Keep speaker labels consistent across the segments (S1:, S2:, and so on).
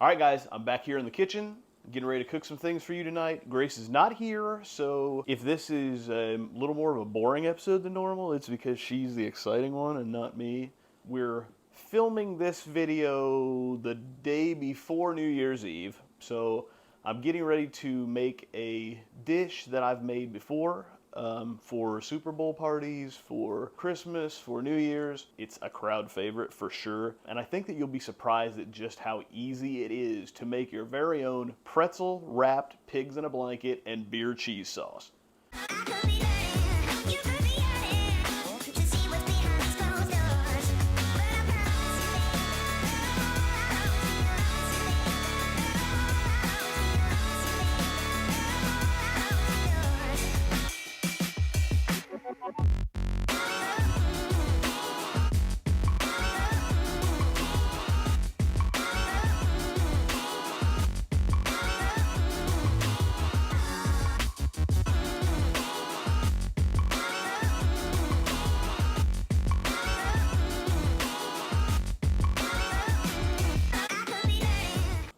S1: All right, guys, I'm back here in the kitchen, getting ready to cook some things for you tonight. Grace is not here, so if this is a little more of a boring episode than normal, it's because she's the exciting one and not me. We're filming this video the day before New Year's Eve, so I'm getting ready to make a dish that I've made before for Super Bowl parties, for Christmas, for New Year's. It's a crowd favorite for sure, and I think that you'll be surprised at just how easy it is to make your very own pretzel-wrapped pigs in a blanket and beer cheese sauce.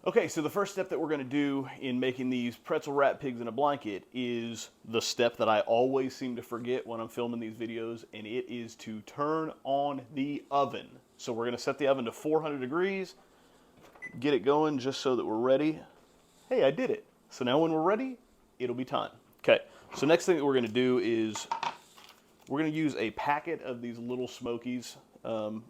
S1: Okay, so the first step that we're going to do in making these pretzel-wrapped pigs in a blanket is the step that I always seem to forget when I'm filming these videos, and it is to turn on the oven. So we're going to set the oven to 400 degrees, get it going just so that we're ready. Hey, I did it. So now when we're ready, it'll be time. Okay, so next thing that we're going to do is we're going to use a packet of these Little Smokies.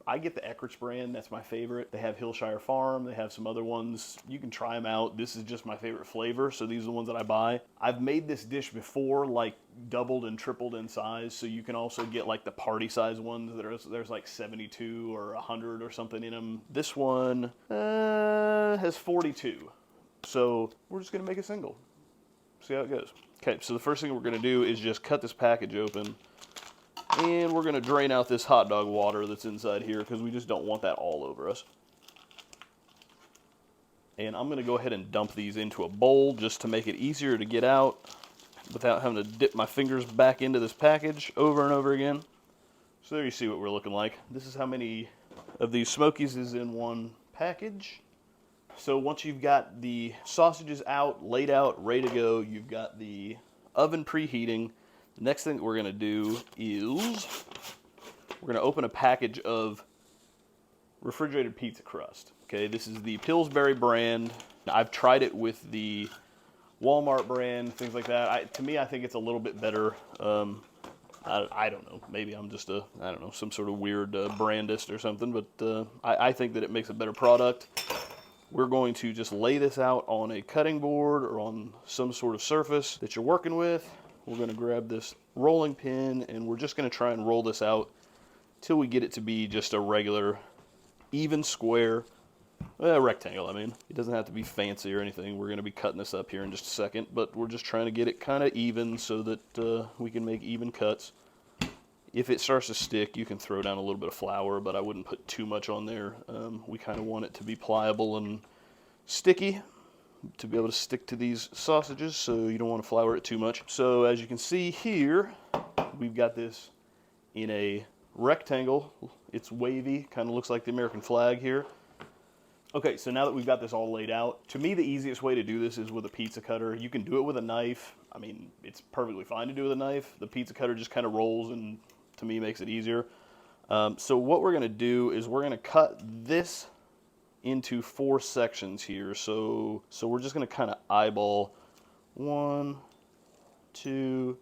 S1: I get the Eckert's brand, that's my favorite. They have Hillshire Farm, they have some other ones. You can try them out. This is just my favorite flavor, so these are the ones that I buy. I've made this dish before, like doubled and tripled in size, so you can also get like the party size ones. There's like 72 or 100 or something in them. This one has 42, so we're just gonna make a single. See how it goes. Okay, so the first thing we're gonna do is just cut this package open. And we're going to drain out this hot dog water that's inside here because we just don't want that all over us. And I'm going to go ahead and dump these into a bowl just to make it easier to get out without having to dip my fingers back into this package over and over again. So there you see what we're looking like. This is how many of these Smokies is in one package. So once you've got the sausages out, laid out, ready to go, you've got the oven preheating. The next thing that we're going to do is we're going to open a package of refrigerated pizza crust. Okay, this is the Pillsbury brand. I've tried it with the Walmart brand, things like that. To me, I think it's a little bit better. I don't know. Maybe I'm just some sort of weird brandist or something, but I think that it makes a better product. We're going to just lay this out on a cutting board or on some sort of surface that you're working with. We're going to grab this rolling pin and we're just going to try and roll this out till we get it to be just a regular, even square, rectangle. I mean, it doesn't have to be fancy or anything. We're going to be cutting this up here in just a second, but we're just trying to get it kind of even so that we can make even cuts. If it starts to stick, you can throw down a little bit of flour, but I wouldn't put too much on there. We kind of want it to be pliable and sticky to be able to stick to these sausages, so you don't want to flour it too much. So as you can see here, we've got this in a rectangle. It's wavy, kind of looks like the American flag here. Okay, so now that we've got this all laid out, to me the easiest way to do this is with a pizza cutter. You can do it with a knife. I mean, it's perfectly fine to do with a knife. The pizza cutter just kind of rolls and to me makes it easier. So what we're going to do is we're going to cut this into 4 sections here. So we're just going to kind of eyeball 1, 2,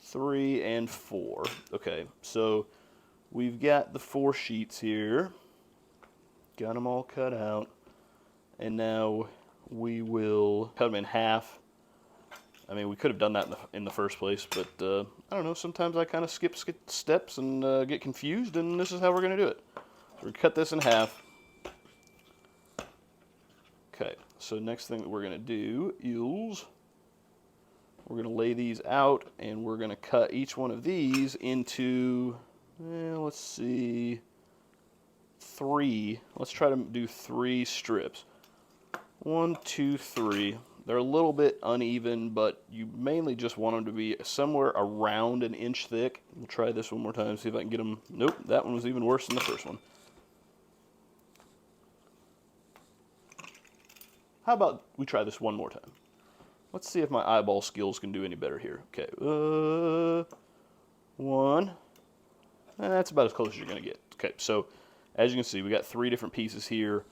S1: 3, and 4. Okay, so we've got the 4 sheets here. Got them all cut out. And now we will cut them in half. I mean, we could have done that in the first place, but I don't know. Sometimes I kind of skip steps and get confused, and this is how we're going to do it. So we cut this in half. Okay, so next thing that we're going to do is we're going to lay these out, and we're going to cut each one of these into, let's see, 3. Let's try to do 3 strips. 1, 2, 3. They're a little bit uneven, but you mainly just want them to be somewhere around an inch thick. We'll try this one more time, see if I can get them. Nope, that one was even worse than the first one. How about we try this one more time? Let's see if my eyeball skills can do any better here. Okay, one. And that's about as close as you're going to get. Okay, so as you can see, we got 3 different pieces here.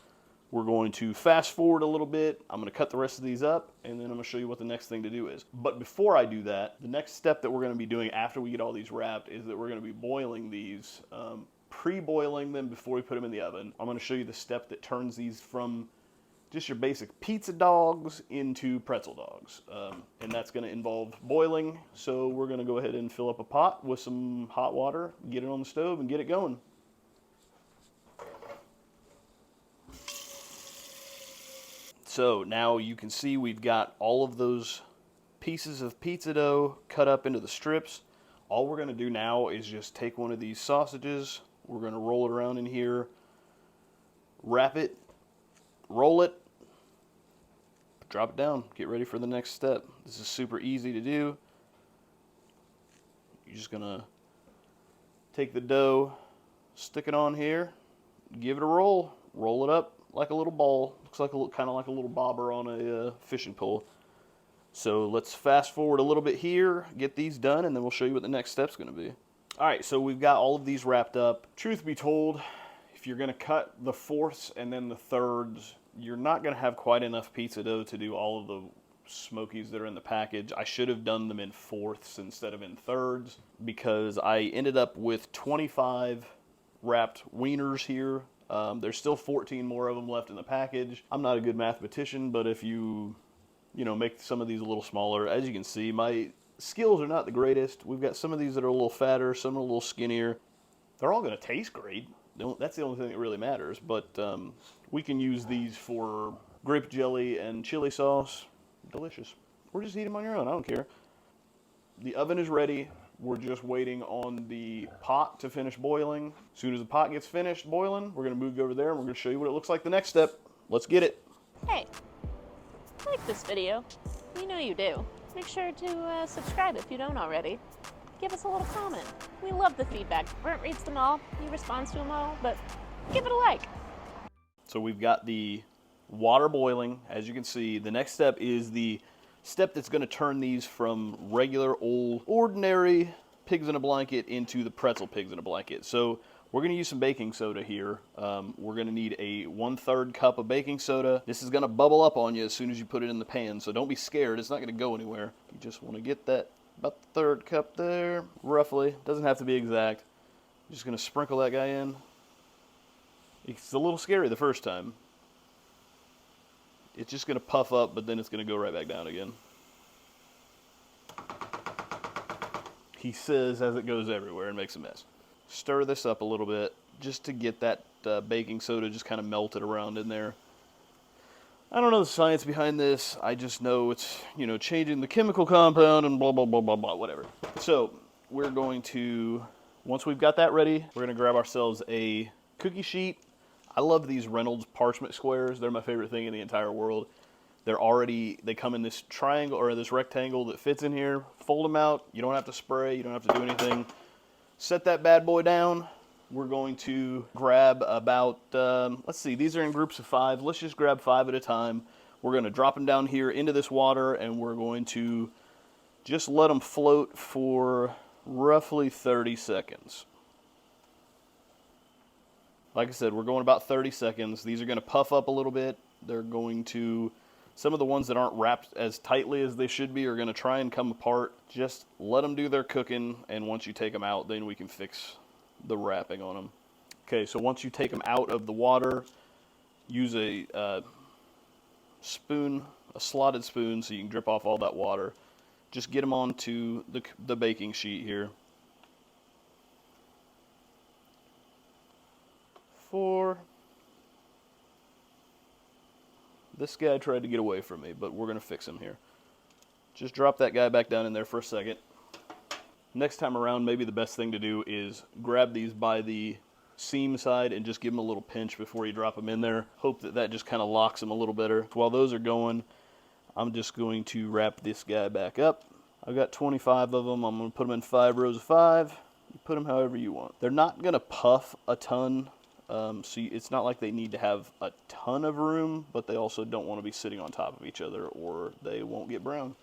S1: We're going to fast forward a little bit. I'm going to cut the rest of these up, and then I'm going to show you what the next thing to do is. But before I do that, the next step that we're going to be doing after we get all these wrapped is that we're going to be boiling these, pre-boiling them before we put them in the oven. I'm going to show you the step that turns these from just your basic pizza dogs into pretzel dogs. And that's going to involve boiling. So we're going to go ahead and fill up a pot with some hot water, get it on the stove, and get it going. So now you can see we've got all of those pieces of pizza dough cut up into the strips. All we're going to do now is just take one of these sausages. We're going to roll it around in here, wrap it, roll it, drop it down, get ready for the next step. This is super easy to do. You're just going to take the dough, stick it on here, give it a roll it up like a little ball. Looks like kind of like a little bobber on a fishing pole. So let's fast forward a little bit here, get these done, and then we'll show you what the next step's going to be. All right, so we've got all of these wrapped up. Truth be told, if you're going to cut the fourths and then the thirds, you're not going to have quite enough pizza dough to do all of the Smokies that are in the package. I should have done them in fourths instead of in thirds because I ended up with 25 wrapped wieners here. There's still 14 more of them left in the package. I'm not a good mathematician, but if you make some of these a little smaller, as you can see, my skills are not the greatest. We've got some of these that are a little fatter, some are a little skinnier. They're all going to taste great. That's the only thing that really matters, but we can use these for grape jelly and chili sauce. Delicious. Or just eat them on your own, I don't care. The oven is ready. We're just waiting on the pot to finish boiling. As soon as the pot gets finished boiling, we're going to move over there and we're going to show you what it looks like the next step. Let's get it.
S2: Hey, like this video. You know you do. Make sure to subscribe if you don't already. Give us a little comment. We love the feedback. Brent reads them all. He responds to them all, but give it a like.
S1: So we've got the water boiling. As you can see, the next step is the step that's going to turn these from regular old ordinary pigs in a blanket into the pretzel pigs in a blanket. So we're going to use some baking soda here. We're going to need a 1/3 cup of baking soda. This is going to bubble up on you as soon as you put it in the pan, so don't be scared. It's not going to go anywhere. You just want to get that about the 1/3 cup there, roughly. Doesn't have to be exact. Just going to sprinkle that guy in. It's a little scary the first time. It's just going to puff up, but then it's going to go right back down again. He says as it goes everywhere and makes a mess. Stir this up a little bit just to get that baking soda just kind of melted around in there. I don't know the science behind this. I just know it's, changing the chemical compound and blah, blah, blah, blah, blah, whatever. So we're going to, once we've got that ready, we're going to grab ourselves a cookie sheet. I love these Reynolds parchment squares. They're my favorite thing in the entire world. They come in this triangle or this rectangle that fits in here. Fold them out. You don't have to spray. You don't have to do anything. Set that bad boy down. We're going to grab about, let's see, these are in groups of 5. Let's just grab 5 at a time. We're going to drop them down here into this water, and we're going to just let them float for roughly 30 seconds. Like I said, we're going about 30 seconds. These are going to puff up a little bit. They're going to, some of the ones that aren't wrapped as tightly as they should be are going to try and come apart. Just let them do their cooking, and once you take them out, then we can fix the wrapping on them. Okay, so once you take them out of the water, use a spoon, a slotted spoon, so you can drip off all that water. Just get them onto the baking sheet here. 4. This guy tried to get away from me, but we're going to fix him here. Just drop that guy back down in there for a second. Next time around, maybe the best thing to do is grab these by the seam side and just give them a little pinch before you drop them in there. Hope that just kind of locks them a little better. While those are going, I'm just going to wrap this guy back up. I've got 25 of them. I'm going to put them in 5 rows of 5. You put them however you want. They're not going to puff a ton So it's not like they need to have a ton of room, but they also don't want to be sitting on top of each other or they won't get brown.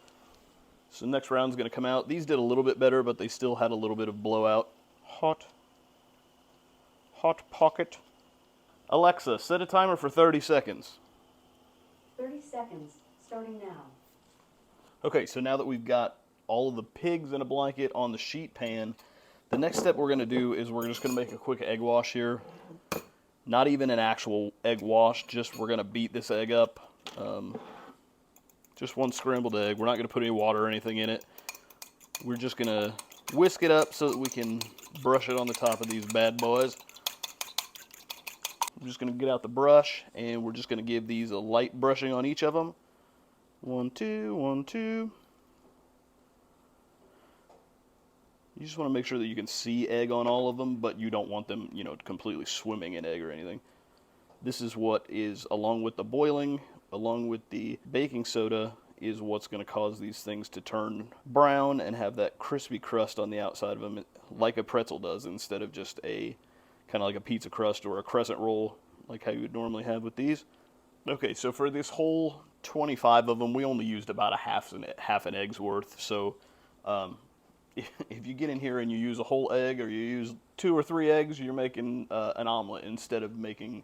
S1: So next round's going to come out. These did a little bit better, but they still had a little bit of blowout. Hot pocket. Alexa, set a timer for 30 seconds.
S3: 30 seconds, starting now.
S1: Okay, so now that we've got all of the pigs in a blanket on the sheet pan, the next step we're going to do is we're just going to make a quick egg wash here. Not even an actual egg wash, just we're going to beat this egg up. Just one scrambled egg. We're not going to put any water or anything in it. We're just going to whisk it up so that we can brush it on the top of these bad boys. I'm just going to get out the brush, and we're just going to give these a light brushing on each of them. 1, 2, 1, 2. You just want to make sure that you can see egg on all of them, but you don't want them, you know, completely swimming in egg or anything. This is what is, along with the boiling, along with the baking soda, is what's going to cause these things to turn brown and have that crispy crust on the outside of them, like a pretzel does, instead of just a kind of like a pizza crust or a crescent roll, like how you would normally have with these. Okay, so for this whole 25 of them, we only used about a half an egg's worth. So if you get in here and you use a whole egg, or you use 2 or 3 eggs, you're making an omelet instead of making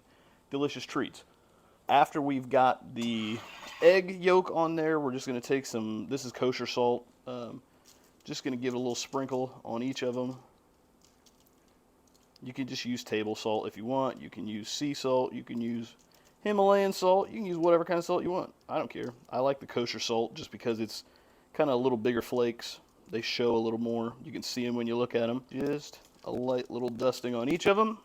S1: delicious treats. After we've got the egg yolk on there, we're just going to take some, this is kosher salt, just going to give it a little sprinkle on each of them. You can just use table salt if you want. You can use sea salt. You can use Himalayan salt. You can use whatever kind of salt you want. I don't care. I like the kosher salt just because it's kind of a little bigger flakes. They show a little more. You can see them when you look at them. Just a light little dusting on each of them.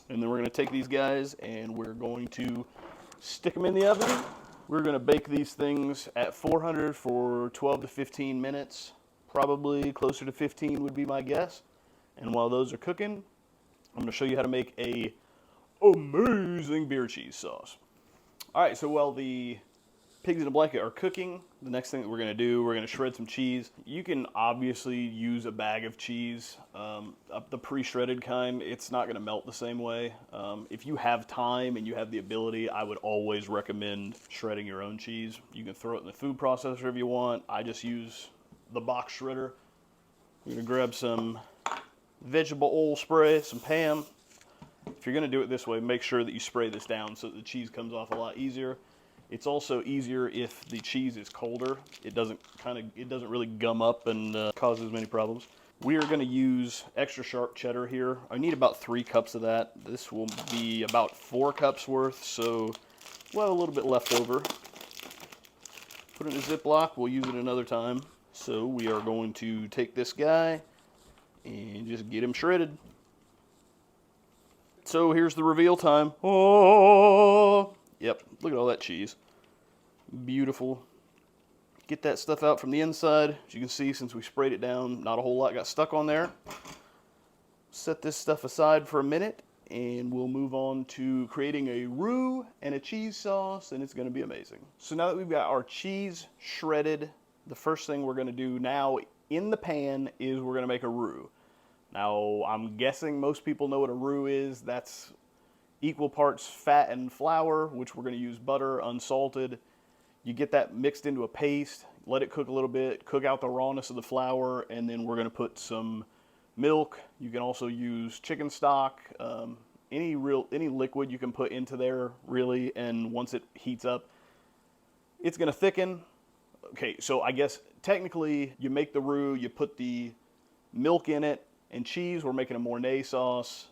S1: And then we're going to take these guys and we're going to stick them in the oven. We're going to bake these things at 400 for 12 to 15 minutes. Probably closer to 15 would be my guess. And while those are cooking, I'm going to show you how to make a amazing beer cheese sauce. All right, so while the pigs in a blanket are cooking, the next thing that we're going to do, we're going to shred some cheese. You can obviously use a bag of cheese, the pre-shredded kind. It's not going to melt the same way. If you have time and you have the ability, I would always recommend shredding your own cheese. You can throw it in the food processor if you want. I just use the box shredder. We're going to grab some vegetable oil spray, some Pam. If you're going to do it this way, make sure that you spray this down so that the cheese comes off a lot easier. It's also easier if the cheese is colder. It doesn't really gum up and cause as many problems. We are going to use extra sharp cheddar here. I need about 3 cups of that. This will be about 4 cups worth, so we'll have a little bit left over. Put it in a Ziploc. We'll use it another time. So we are going to take this guy and just get him shredded. So here's the reveal time. Oh, yep, look at all that cheese. Beautiful. Get that stuff out from the inside. As you can see, since we sprayed it down, not a whole lot got stuck on there. Set this stuff aside for a minute, and we'll move on to creating a roux and a cheese sauce, and it's going to be amazing. So now that we've got our cheese shredded, the first thing we're going to do now in the pan is we're going to make a roux. Now, I'm guessing most people know what a roux is. That's equal parts fat and flour, which we're going to use butter, unsalted. You get that mixed into a paste, let it cook a little bit, cook out the rawness of the flour, and then we're going to put some milk. You can also use chicken stock, any liquid you can put into there, really, and once it heats up, it's going to thicken. Okay, so I guess technically you make the roux, you put the milk in it, and cheese. We're making a Mornay sauce.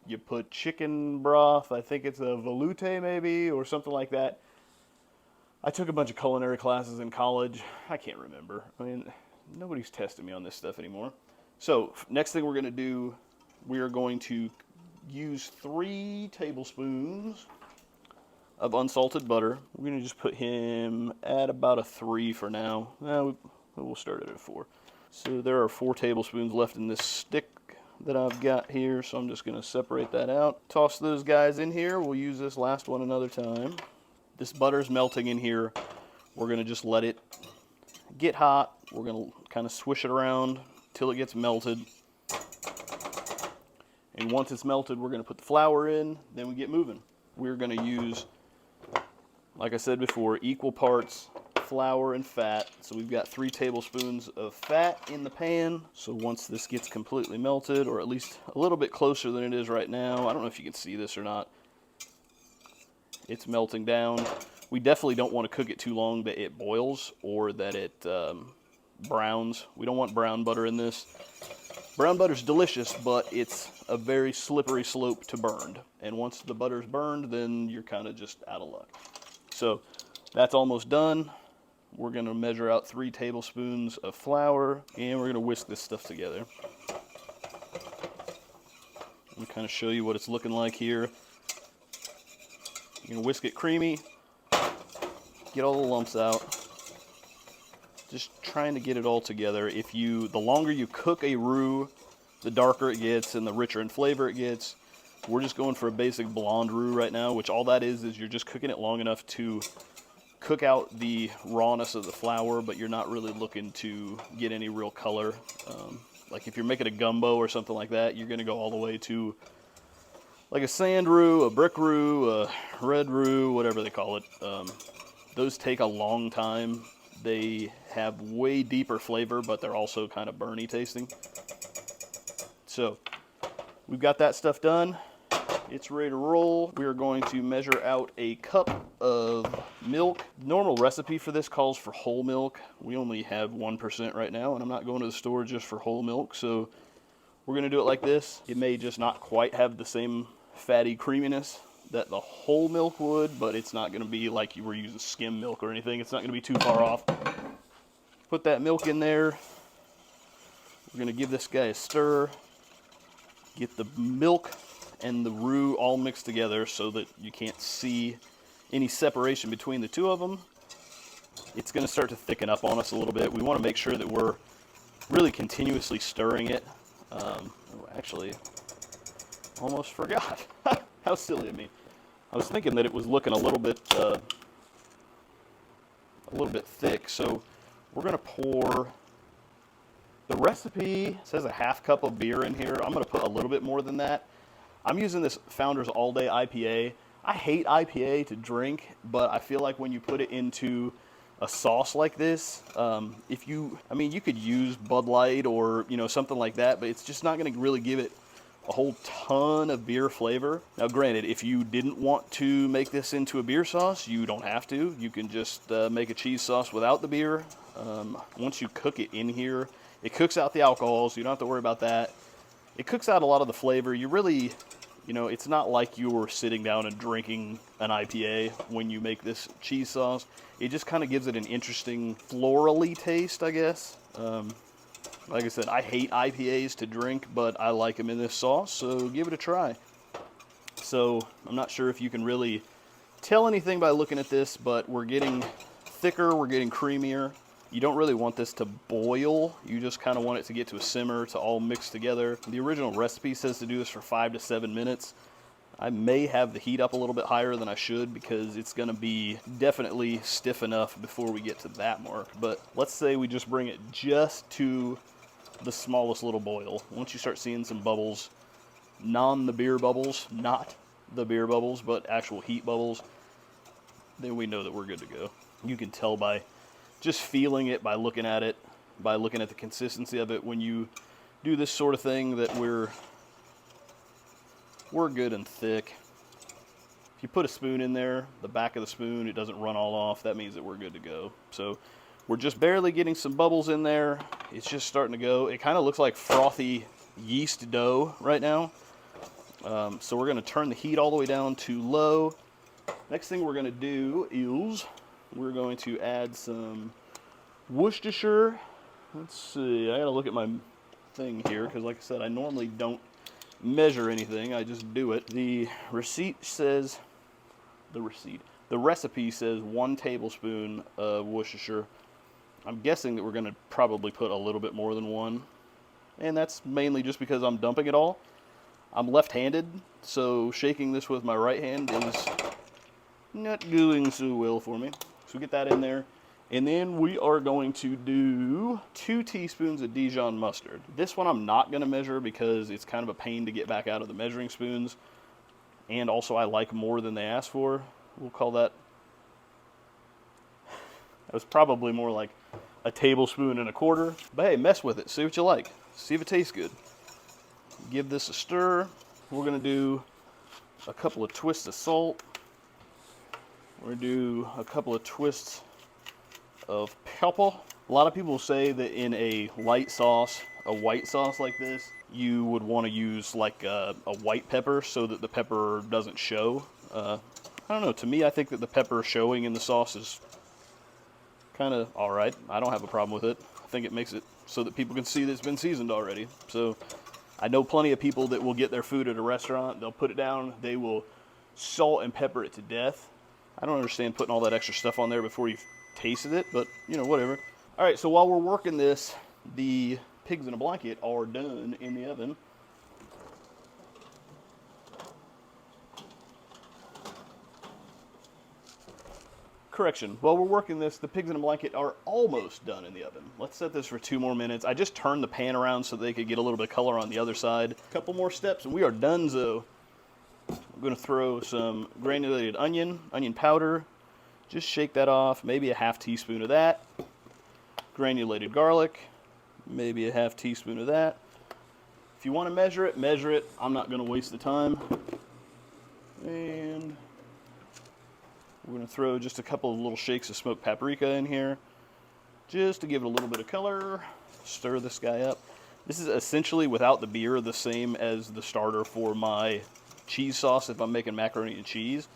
S1: You put chicken broth, I think it's a velouté maybe, or something like that. I took a bunch of culinary classes in college. I can't remember. I mean, nobody's testing me on this stuff anymore. So, next thing we're going to do, we are going to use 3 tablespoons of unsalted butter. We're going to just put him at about a 3 for now. We'll start it at 4. So there are 4 tablespoons left in this stick that I've got here, so I'm just going to separate that out. Toss those guys in here. We'll use this last one another time. This butter's melting in here. We're going to just let it get hot. We're going to kind of swish it around till it gets melted. And once it's melted, we're going to put the flour in, then we get moving. We're going to use, like I said before, equal parts flour and fat. So we've got 3 tablespoons of fat in the pan. So once this gets completely melted, or at least a little bit closer than it is right now, I don't know if you can see this or not, it's melting down. We definitely don't want to cook it too long that it boils or that it browns. We don't want brown butter in this. Brown butter's delicious, but it's a very slippery slope to burned. And once the butter's burned, then you're kind of just out of luck. So that's almost done. We're going to measure out 3 tablespoons of flour, and we're going to whisk this stuff together. Let me kind of show you what it's looking like here. You're going to whisk it creamy, get all the lumps out. Just trying to get it all together. The longer you cook a roux, the darker it gets and the richer in flavor it gets. We're just going for a basic blonde roux right now, which all that is you're just cooking it long enough to cook out the rawness of the flour, but you're not really looking to get any real color. Like if you're making a gumbo or something like that, you're going to go all the way to like a sand roux, a brick roux, a red roux, whatever they call it. Those take a long time. They have way deeper flavor, but they're also kind of burny tasting. So we've got that stuff done. It's ready to roll. We are going to measure out a cup of milk. Normal recipe for this calls for whole milk. We only have 1% right now, and I'm not going to the store just for whole milk. So we're going to do it like this. It may just not quite have the same fatty creaminess that the whole milk would, but it's not going to be like you were using skim milk or anything. It's not going to be too far off. Put that milk in there. We're going to give this guy a stir. Get the milk and the roux all mixed together so that you can't see any separation between the two of them. It's going to start to thicken up on us a little bit. We want to make sure that we're really continuously stirring it. Actually, almost forgot. How silly of me. I was thinking that it was looking a little bit thick, so we're going to pour, the recipe says a half cup of beer in here. I'm going to put a little bit more than that. I'm using this Founders All Day IPA. I hate IPA to drink, but I feel like when you put it into a sauce like this, you could use Bud Light or, something like that, but it's just not going to really give it a whole ton of beer flavor. Now granted, if you didn't want to make this into a beer sauce, you don't have to. You can just make a cheese sauce without the beer. Once you cook it in here, it cooks out the alcohol, so you don't have to worry about that. It cooks out a lot of the flavor. You really, it's not like you're sitting down and drinking an IPA when you make this cheese sauce. It just kind of gives it an interesting florally taste, I guess. Like I said, I hate IPAs to drink, but I like them in this sauce, so give it a try. So I'm not sure if you can really tell anything by looking at this, but we're getting thicker, we're getting creamier. You don't really want this to boil. You just kind of want it to get to a simmer, to all mix together. The original recipe says to do this for 5 to 7 minutes. I may have the heat up a little bit higher than I should because it's going to be definitely stiff enough before we get to that mark. But let's say we just bring it just to the smallest little boil. Once you start seeing some bubbles, not the beer bubbles, but actual heat bubbles, then we know that we're good to go. You can tell by just feeling it, by looking at it, by looking at the consistency of it when you do this sort of thing that we're good and thick. If you put a spoon in there, the back of the spoon, it doesn't run all off, that means that we're good to go. So we're just barely getting some bubbles in there. It's just starting to go. It kind of looks like frothy yeast dough right now. So we're going to turn the heat all the way down to low. Next thing we're going to do is we're going to add some Worcestershire. Let's see, I got to look at my thing here because like I said, I normally don't measure anything, I just do it. The recipe says 1 tablespoon of Worcestershire. I'm guessing that we're going to probably put a little bit more than 1, and that's mainly just because I'm dumping it all. I'm left-handed, so shaking this with my right hand is not doing so well for me. So get that in there, And then we are going to do 2 teaspoons of Dijon mustard. This one I'm not going to measure because it's kind of a pain to get back out of the measuring spoons. And also I like more than they asked for. We'll call that... That was probably more like a tablespoon and a quarter. But hey, mess with it. See what you like. See if it tastes good. Give this a stir. We're going to do a couple of twists of salt. We're going to do a couple of twists of pepper. A lot of people say that in a light sauce, a white sauce like this, you would want to use like a white pepper so that the pepper doesn't show. I don't know, to me I think that the pepper showing in the sauce is kind of alright. I don't have a problem with it. I think it makes it so that people can see that it's been seasoned already. So I know plenty of people that will get their food at a restaurant, they'll put it down, they will salt and pepper it to death. I don't understand putting all that extra stuff on there before you've tasted it, but you know, whatever. All right, so while we're working this, the pigs in a blanket are done in the oven. Correction, while we're working this, the pigs in a blanket are almost done in the oven. Let's set this for 2 more minutes. I just turned the pan around so they could get a little bit of color on the other side. A couple more steps and we are donezo. I'm gonna throw some granulated onion powder. Just shake that off, maybe a half teaspoon of that. Granulated garlic, maybe a half teaspoon of that. If you want to measure it, measure it. I'm not going to waste the time. And we're going to throw just a couple of little shakes of smoked paprika in here, just to give it a little bit of color. Stir this guy up. This is essentially, without the beer, the same as the starter for my cheese sauce if I'm making macaroni and cheese.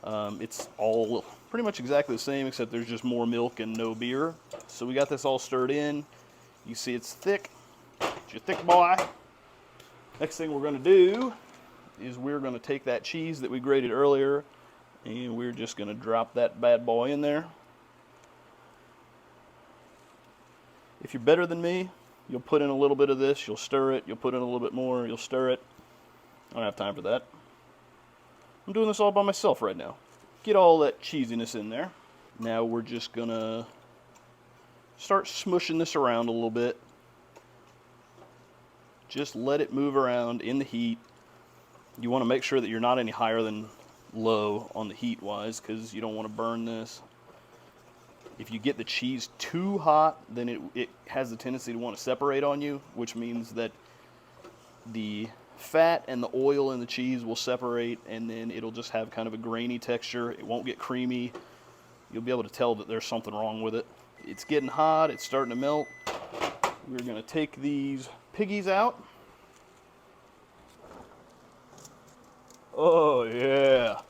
S1: It's all pretty much exactly the same, except there's just more milk and no beer. So we got this all stirred in. You see it's thick. It's your thick boy. Next thing we're going to do is we're going to take that cheese that we grated earlier, and we're just going to drop that bad boy in there. If you're better than me, you'll put in a little bit of this, you'll stir it, you'll put in a little bit more, you'll stir it. I don't have time for that. I'm doing this all by myself right now. Get all that cheesiness in there. Now we're just gonna start smushing this around a little bit. Just let it move around in the heat. You want to make sure that you're not any higher than low on the heat wise, because you don't want to burn this. If you get the cheese too hot, then it has the tendency to want to separate on you, which means that the fat and the oil in the cheese will separate, and then it'll just have kind of a grainy texture. It won't get creamy. You'll be able to tell that there's something wrong with it. It's getting hot. It's starting to melt. We're going to take these piggies out. Oh, yeah.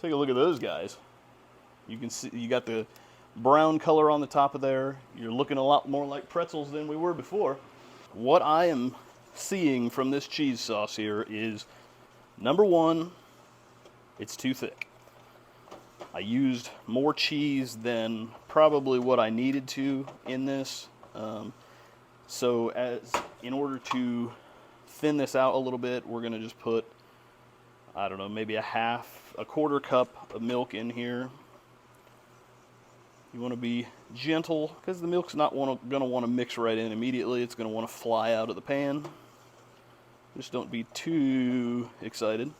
S1: Take a look at those guys. You can see you got the brown color on the top of there. You're looking a lot more like pretzels than we were before. What I am seeing from this cheese sauce here is, number one, it's too thick. I used more cheese than probably what I needed to in this. So in order to thin this out a little bit, we're going to just put, I don't know, maybe a quarter cup of milk in here. You want to be gentle, because the milk's not going to want to mix right in immediately. It's going to want to fly out of the pan. Just don't be too excited.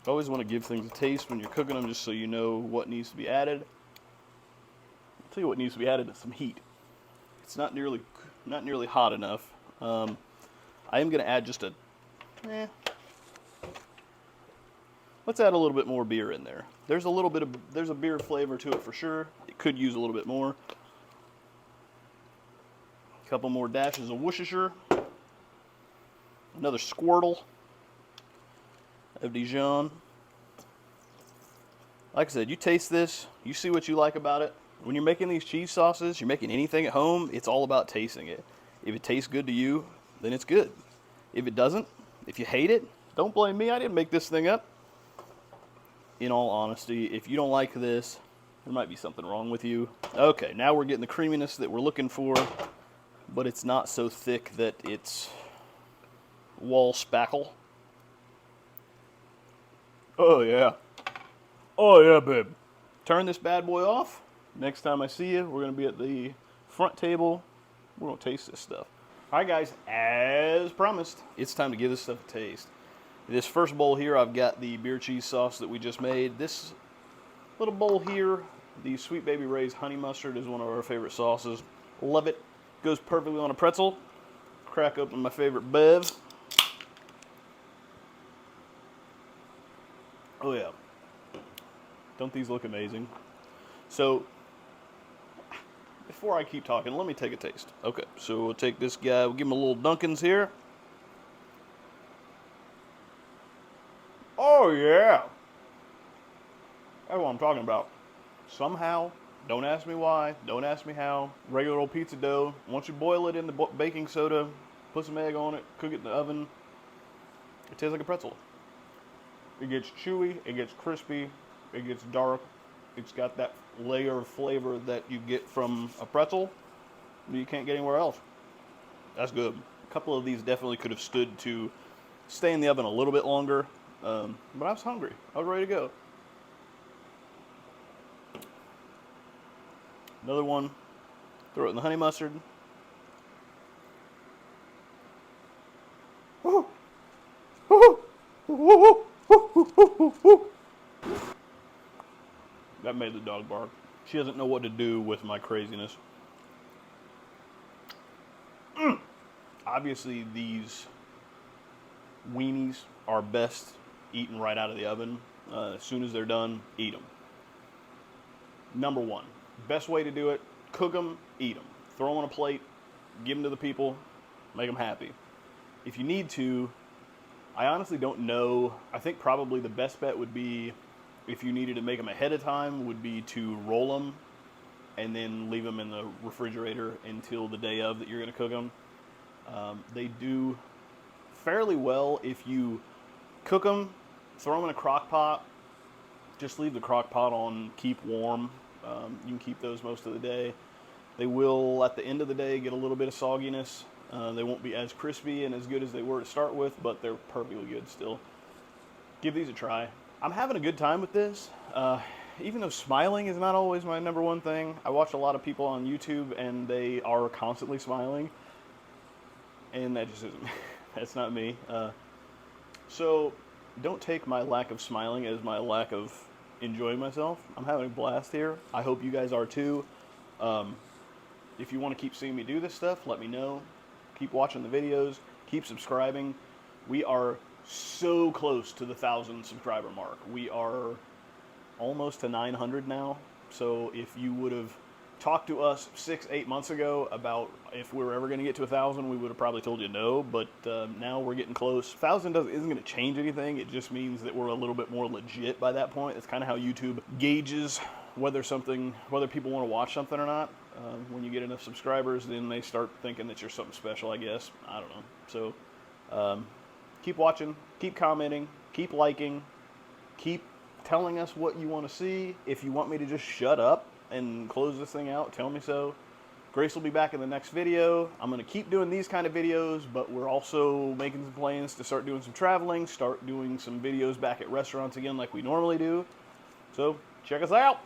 S1: Always want to give things a taste when you're cooking them, just so you know what needs to be added. I'll tell you what needs to be added is some heat. It's not nearly hot enough. I am going to add just let's add a little bit more beer in there. There's a beer flavor to it for sure. It could use a little bit more. A couple more dashes of Worcestershire. Another squirtle of Dijon. Like I said, you taste this, you see what you like about it. When you're making these cheese sauces, you're making anything at home, it's all about tasting it. If it tastes good to you, then it's good. If it doesn't, if you hate it, don't blame me. I didn't make this thing up. In all honesty, if you don't like this, there might be something wrong with you. Okay, now we're getting the creaminess that we're looking for, but it's not so thick that it's wall spackle. Oh yeah. Oh yeah, babe. turn this bad boy off. Next time I see you, we're going to be at the front table. We're going to taste this stuff. All right, guys, as promised, it's time to give this stuff a taste. In this first bowl here, I've got the beer cheese sauce that we just made. This little bowl here, the Sweet Baby Ray's honey mustard is one of our favorite sauces. Love it. Goes perfectly on a pretzel. Crack open my favorite bev. Oh yeah. Don't these look amazing? So, before I keep talking, let me take a taste. Okay, so we'll take this guy, we'll give him a little Dunkin's here. Oh yeah! That's what I'm talking about. Somehow, don't ask me why, don't ask me how, regular old pizza dough, once you boil it in the baking soda, put some egg on it, cook it in the oven, it tastes like a pretzel. It gets chewy, it gets crispy, it gets dark, it's got that layer of flavor that you get from a pretzel that you can't get anywhere else. That's good. A couple of these definitely could have stood to stay in the oven a little bit longer, but I was hungry. I was ready to go. Another one, throw it in the honey mustard. That made the dog bark. She doesn't know what to do with my craziness. Obviously, these weenies are best eaten right out of the oven. As soon as they're done, eat them. Number one, best way to do it, cook them, eat them. Throw them on a plate, give them to the people, make them happy. If you need to, I honestly don't know. I think probably the best bet would be, if you needed to make them ahead of time, would be to roll them and then leave them in the refrigerator until the day of that you're going to cook them. They do fairly well if you cook them, throw them in a crock pot, just leave the crock pot on, keep warm. You can keep those most of the day. They will, at the end of the day, get a little bit of sogginess. They won't be as crispy and as good as they were to start with, but they're perfectly good still. Give these a try. I'm having a good time with this. Even though smiling is not always my number one thing. I watch a lot of people on YouTube and they are constantly smiling. And that just isn't, that's not me. So don't take my lack of smiling as my lack of enjoying myself. I'm having a blast here. I hope you guys are too. If you want to keep seeing me do this stuff, let me know. Keep watching the videos. Keep subscribing. We are so close to the 1,000 subscriber mark. We are almost to 900 now. So if you would have talked to us 6-8 months ago about if we were ever going to get to 1,000, we would have probably told you no, but now we're getting close. 1,000 isn't going to change anything. It just means that we're a little bit more legit by that point. It's kind of how YouTube gauges whether people want to watch something or not. When you get enough subscribers, then they start thinking that you're something special, I guess. I don't know. So keep watching, keep commenting, keep liking, keep telling us what you want to see. If you want me to just shut up and close this thing out, tell me so. Grace will be back in the next video. I'm going to keep doing these kind of videos, but we're also making some plans to start doing some traveling, start doing some videos back at restaurants again like we normally do. So check us out.